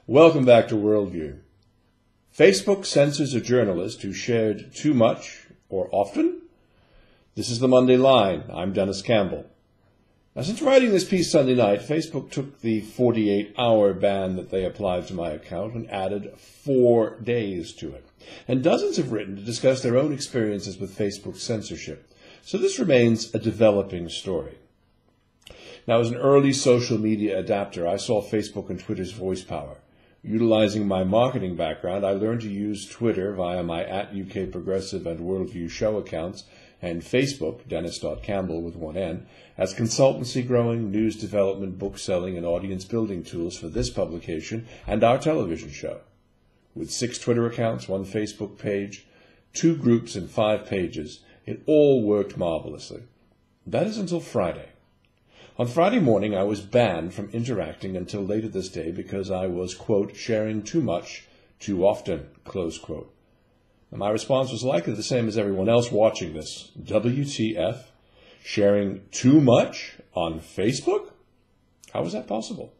Welcome back to Worldview. Facebook censors a journalist who shared too much or often? This is the Monday Line. I'm Dennis Campbell. Now, since writing this piece Sunday night, Facebook took the 48-hour ban that they applied to my account and added 4 days to it. And dozens have written to discuss their own experiences with Facebook censorship. So this remains a developing story. Now, as an early social media adapter, I saw Facebook and Twitter's voice power. Utilizing my marketing background, I learned to use Twitter via my @UKProgressive and Worldview show accounts, and Facebook, Dennis.Campbell with one N, as consultancy growing, news development, book selling, and audience building tools for this publication and our television show. With 6 Twitter accounts, 1 Facebook page, 2 groups, and 5 pages, it all worked marvelously. That is until Friday. On Friday morning, I was banned from interacting until later this day because I was, quote, sharing too much, too often, close quote. And my response was likely the same as everyone else watching this. WTF? Sharing too much on Facebook? How is that possible?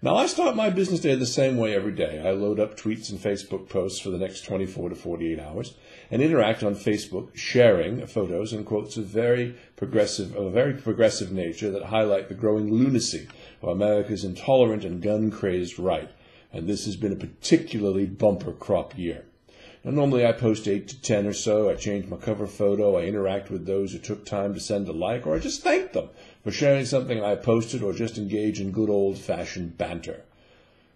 Now, I start my business day the same way every day. I load up tweets and Facebook posts for the next 24 to 48 hours and interact on Facebook, sharing photos and quotes of a very progressive nature that highlight the growing lunacy of America's intolerant and gun-crazed right. And this has been a particularly bumper crop year. Now, normally I post 8 to 10 or so. I change my cover photo. I interact with those who took time to send a like, or I just thank them for sharing something I posted, or just engage in good old-fashioned banter.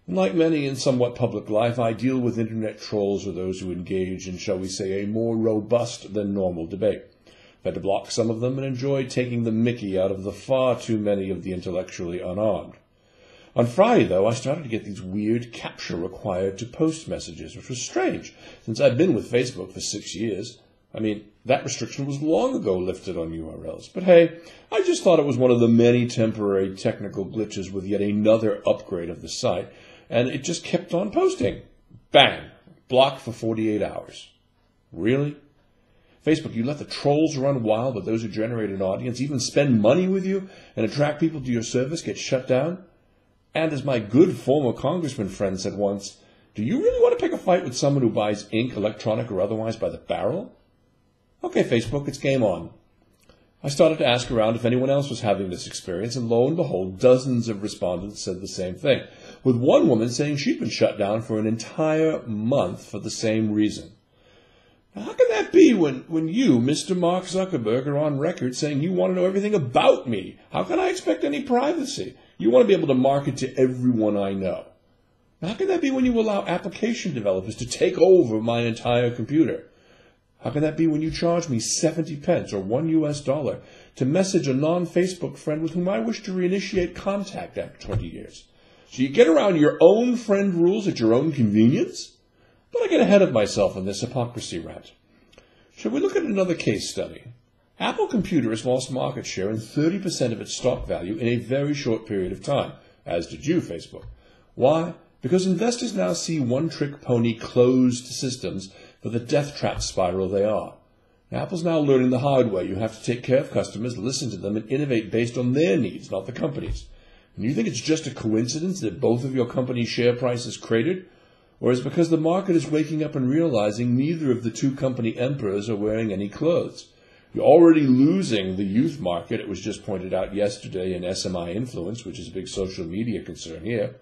And like many in somewhat public life, I deal with internet trolls or those who engage in, shall we say, a more robust than normal debate. I've had to block some of them and enjoy taking the mickey out of the far too many of the intellectually unarmed. On Friday, though, I started to get these weird CAPTCHA required to post messages, which was strange, since I've been with Facebook for 6 years. I mean, that restriction was long ago lifted on URLs. But hey, I just thought it was one of the many temporary technical glitches with yet another upgrade of the site, and it just kept on posting. Bang! Blocked for 48 hours. Really? Facebook, you let the trolls run wild, but those who generate an audience, even spend money with you, and attract people to your service get shut down? And as my good former congressman friend said once, do you really want to pick a fight with someone who buys ink, electronic or otherwise, by the barrel? Okay, Facebook, it's game on. I started to ask around if anyone else was having this experience, and lo and behold, dozens of respondents said the same thing, with one woman saying she'd been shut down for an entire month for the same reason. Now, how can that be when you, Mr. Mark Zuckerberg, are on record saying you want to know everything about me? How can I expect any privacy? You want to be able to market to everyone I know. How can that be when you allow application developers to take over my entire computer? How can that be when you charge me 70 pence or $1 to message a non-Facebook friend with whom I wish to reinitiate contact after 20 years? So you get around your own friend rules at your own convenience? But I get ahead of myself in this hypocrisy rant. Shall we look at another case study? Apple Computer has lost market share and 30% of its stock value in a very short period of time, as did you, Facebook. Why? Because investors now see one-trick pony closed systems for the death trap spiral they are. Apple's now learning the hard way. You have to take care of customers, listen to them, and innovate based on their needs, not the company's. And you think it's just a coincidence that both of your company's share prices cratered? Or is it because the market is waking up and realizing neither of the two company emperors are wearing any clothes? You're already losing the youth market. It was just pointed out yesterday in SMI Influence, which is a big social media concern here.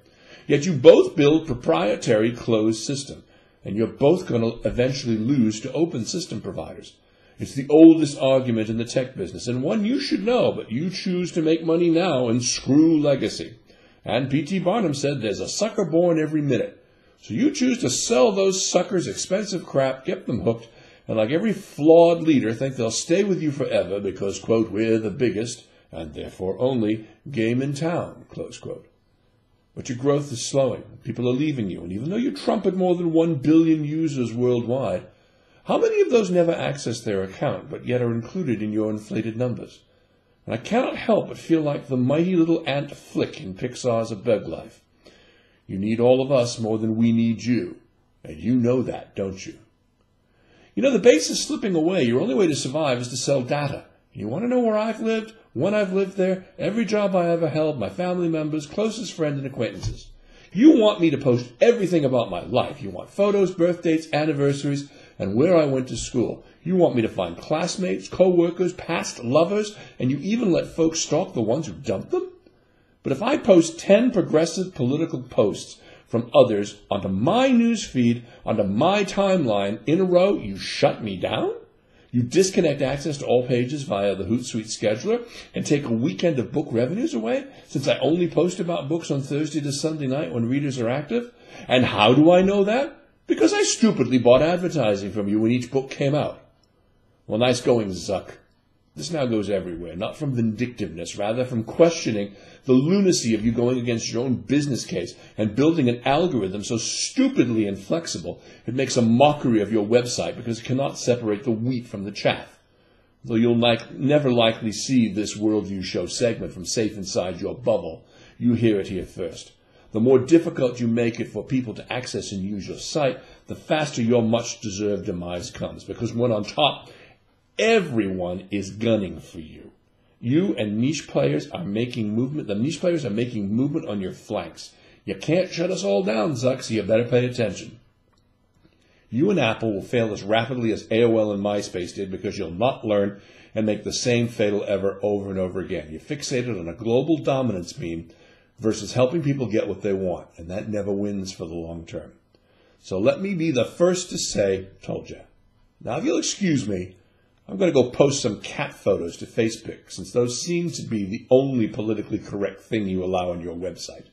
Yet you both build proprietary closed system, and you're both going to eventually lose to open system providers. It's the oldest argument in the tech business, and one you should know, but you choose to make money now and screw legacy. And P.T. Barnum said there's a sucker born every minute. So you choose to sell those suckers expensive crap, get them hooked, and like every flawed leader, think they'll stay with you forever because, quote, we're the biggest, and therefore only, game in town, close quote. But your growth is slowing. People are leaving you, and even though you trumpet more than 1 billion users worldwide, how many of those never access their account, but yet are included in your inflated numbers? And I cannot help but feel like the mighty little ant Flick in Pixar's A Bug Life. You need all of us more than we need you, and you know that, don't you? You know, the base is slipping away. Your only way to survive is to sell data. You want to know where I've lived, when I've lived there, every job I ever held, my family members, closest friends, and acquaintances. You want me to post everything about my life. You want photos, birthdays, anniversaries, and where I went to school. You want me to find classmates, co-workers, past lovers, and you even let folks stalk the ones who dumped them? But if I post 10 progressive political posts from others onto my news feed, onto my timeline in a row, you shut me down? You disconnect access to all pages via the Hootsuite scheduler and take a weekend of book revenues away since I only post about books on Thursday to Sunday night when readers are active? And how do I know that? Because I stupidly bought advertising from you when each book came out. Well, nice going, Zuck. This now goes everywhere, not from vindictiveness, rather from questioning the lunacy of you going against your own business case and building an algorithm so stupidly inflexible it makes a mockery of your website because it cannot separate the wheat from the chaff. Though you'll never likely see this Worldview Show segment from safe inside your bubble, you hear it here first. The more difficult you make it for people to access and use your site, the faster your much-deserved demise comes, because when on top, everyone is gunning for you. You and niche players are making movement. The niche players are making movement on your flanks. You can't shut us all down, Zuck, so you better pay attention. You and Apple will fail as rapidly as AOL and MySpace did because you'll not learn and make the same fatal error over and over again. You're fixated on a global dominance meme versus helping people get what they want, and that never wins for the long term. So let me be the first to say, told you. Now, if you'll excuse me, I'm going to go post some cat photos to Facebook, since those seem to be the only politically correct thing you allow on your website.